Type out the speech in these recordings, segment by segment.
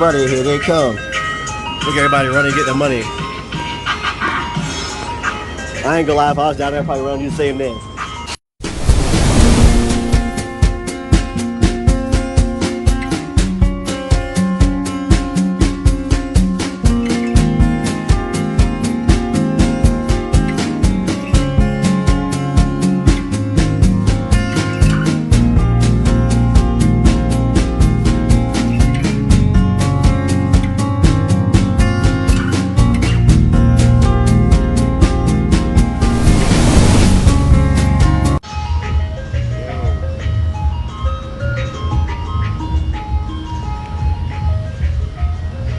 buddy. Here they come. Look at everybody running to get their money. I ain't gonna lie, if I was down there, I'd probably run and do the same thing.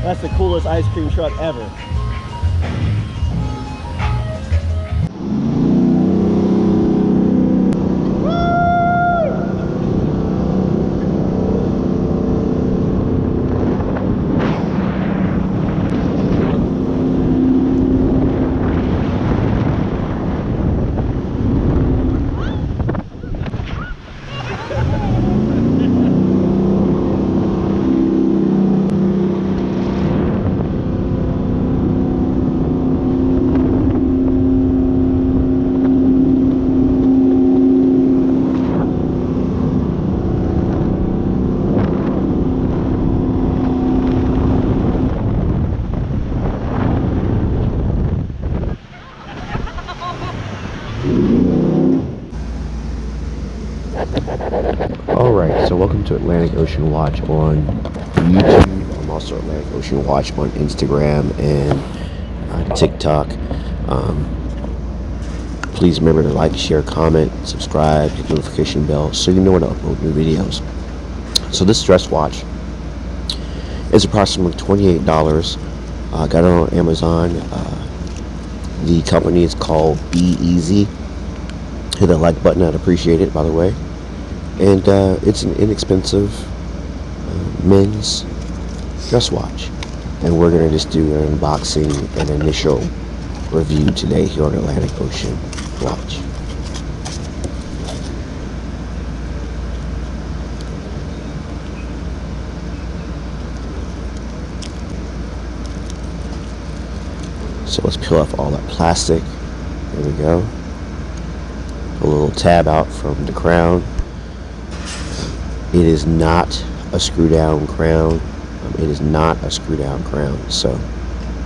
That's the coolest ice cream truck ever. Alright, so welcome to Atlantic Ocean Watch on YouTube. I'm also Atlantic Ocean Watch on Instagram and TikTok. Please remember to like, share, comment, subscribe, hit the notification bell so you know when to upload new videos. So this dress watch is approximately $28. I got it on Amazon. The company is called Be Easy. Hit that like button, I'd appreciate it, by the way. And it's an inexpensive men's dress watch. And we're going to just do an unboxing and initial review today here on Atlantic Ocean Watch. So let's peel off all that plastic. There we go. A little tab out from the crown. It is not a screw down crown. It is not a screw down crown. So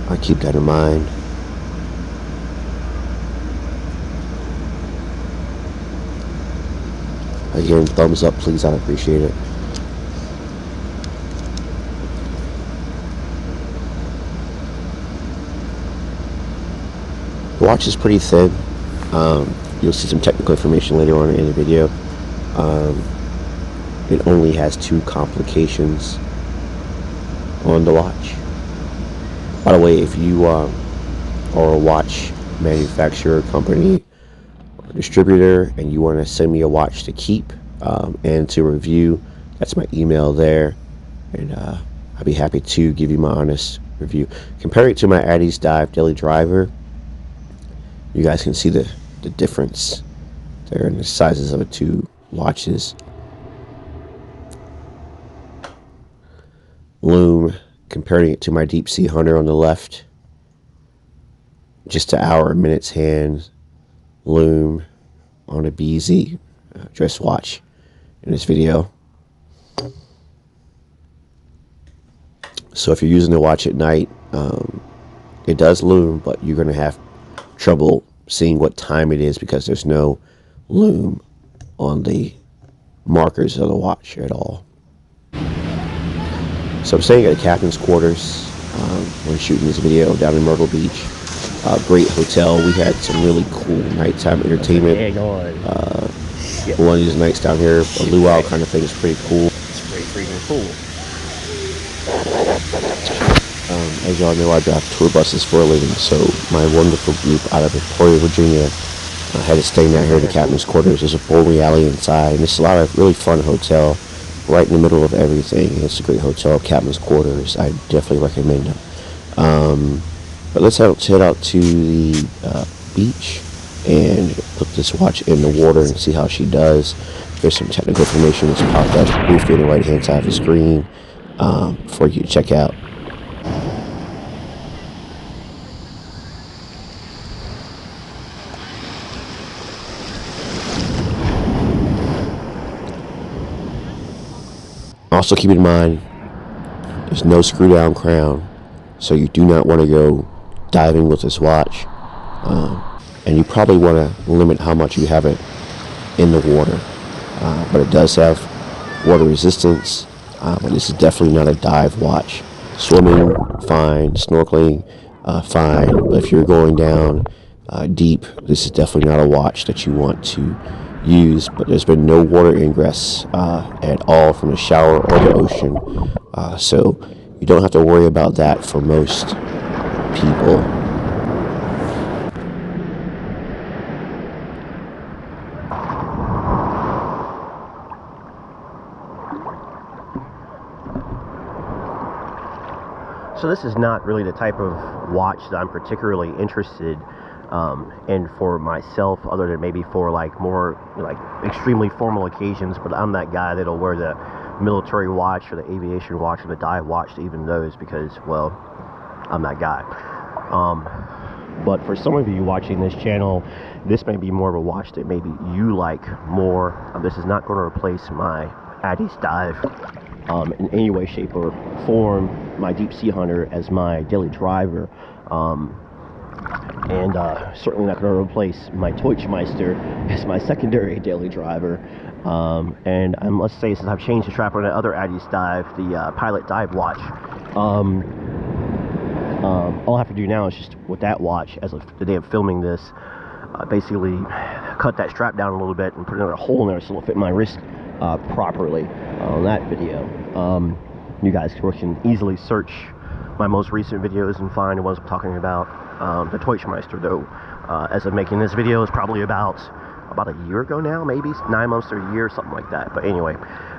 I keep that in mind. Again, thumbs up, please. I'd appreciate it. The watch is pretty thin. You'll see some technical information later on in the video. It only has 2 complications on the watch. By the way, if you are a watch manufacturer, company, or distributor, and you want to send me a watch to keep and to review, that's my email there, and I'd be happy to give you my honest review. Compare it to my Addy's Dive Daily Driver. You guys can see the difference there in the sizes of the 2 watches. Loom, comparing it to my Deep Sea Hunter on the left, just an hour, minutes hand. Loom on a BZ dress watch in this video. So if you're using the watch at night, it does loom, but you're going to have trouble seeing what time it is because there's no loom on the markers of the watch at all. So I'm staying at the captain's quarters when shooting this video down in Myrtle Beach. Great hotel. We had some really cool nighttime entertainment. One of these nights down here, a luau kind of thing is pretty cool. It's pretty freaking cool. As y'all know, I drive tour buses for a living, so my wonderful group out of Emporia, Virginia, had to stay down here at the captain's quarters. There's a bowling alley inside, and it's a lot of really fun hotel, right in the middle of everything. It's a great hotel, captain's quarters. I definitely recommend them. But let's head out to the beach and put this watch in the water and see how she does. There's some technical information that's popped up briefly on the right hand side of the screen. for you to check out. Also keep in mind, there's no screw down crown, so you do not want to go diving with this watch, and you probably want to limit how much you have it in the water, but it does have water resistance, but this is definitely not a dive watch. Swimming, fine. Snorkeling, fine. But if you're going down deep, this is definitely not a watch that you want to use. But there's been no water ingress at all from the shower or the ocean, so you don't have to worry about that for most people. So this is not really the type of watch that I'm particularly interested in for myself, other than maybe for like more like extremely formal occasions. But I'm that guy that'll wear the military watch or the aviation watch or the dive watch to even those, because, well, I'm that guy. But for some of you watching this channel, this may be more of a watch that maybe you like more. This is not going to replace my Addis Dive in any way, shape, or form. My Deep Sea Hunter as my daily driver, and certainly not going to replace my Deutschmeister as my secondary daily driver. And I must say, since I've changed the strap on the other Addis Dive, the Pilot Dive watch, all I have to do now is just, with that watch, as of the day of filming this, basically cut that strap down a little bit and put another hole in there so it'll fit my wrist properly on that video. You guys can easily search my most recent videos and find the ones I'm talking about. The Deutschmeister, though, as of making this video, is probably about a year ago now, maybe 9 months or a year, something like that. But anyway,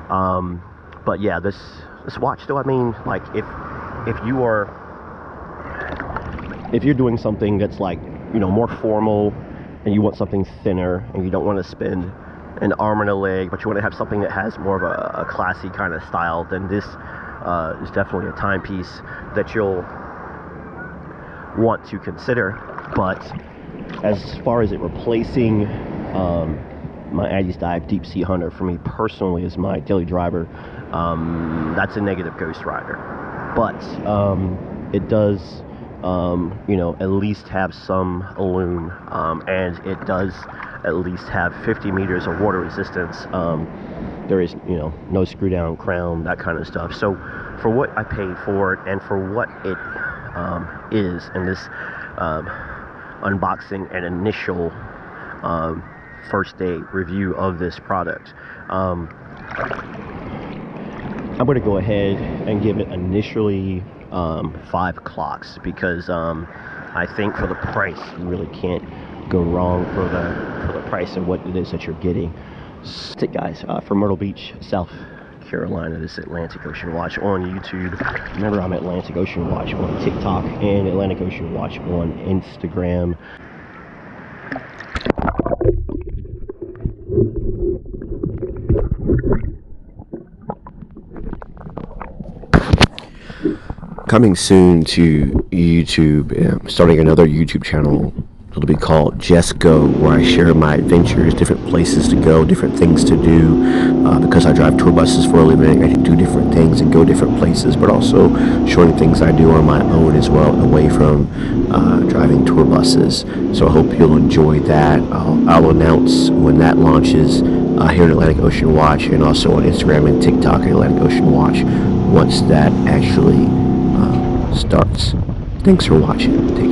but yeah, this watch, though, I mean, like, if you're doing something that's, like, you know, more formal, and you want something thinner, and you don't want to spend an arm and a leg, but you want to have something that has more of a classy kind of style, then this is definitely a timepiece that you'll want to consider. But as far as it replacing my Addis Dive Deep Sea Hunter for me personally as my daily driver, that's a negative Ghost Rider. But it does, you know, at least have some loom, and it does at least have 50 meters of water resistance. There is, you know, no screw down crown, that kind of stuff. So for what I paid for it, and for what it is in this unboxing and initial first day review of this product, I'm going to go ahead and give it initially 5 clocks, because I think for the price, you really can't go wrong for the price of what it is that you're getting. That's it, guys. From Myrtle Beach, South Carolina, this is Atlantic Ocean Watch on YouTube. Remember, I'm Atlantic Ocean Watch on TikTok and Atlantic Ocean Watch on Instagram. Coming soon to YouTube, I'm starting another YouTube channel. It'll be called Just Go, where I share my adventures, different places to go, different things to do. Because I drive tour buses for a living, I can do different things and go different places, but also showing things I do on my own as well, away from driving tour buses. So I hope you'll enjoy that. I'll announce when that launches here at Atlantic Ocean Watch, and also on Instagram and TikTok at Atlantic Ocean Watch, once that actually starts. Thanks for watching.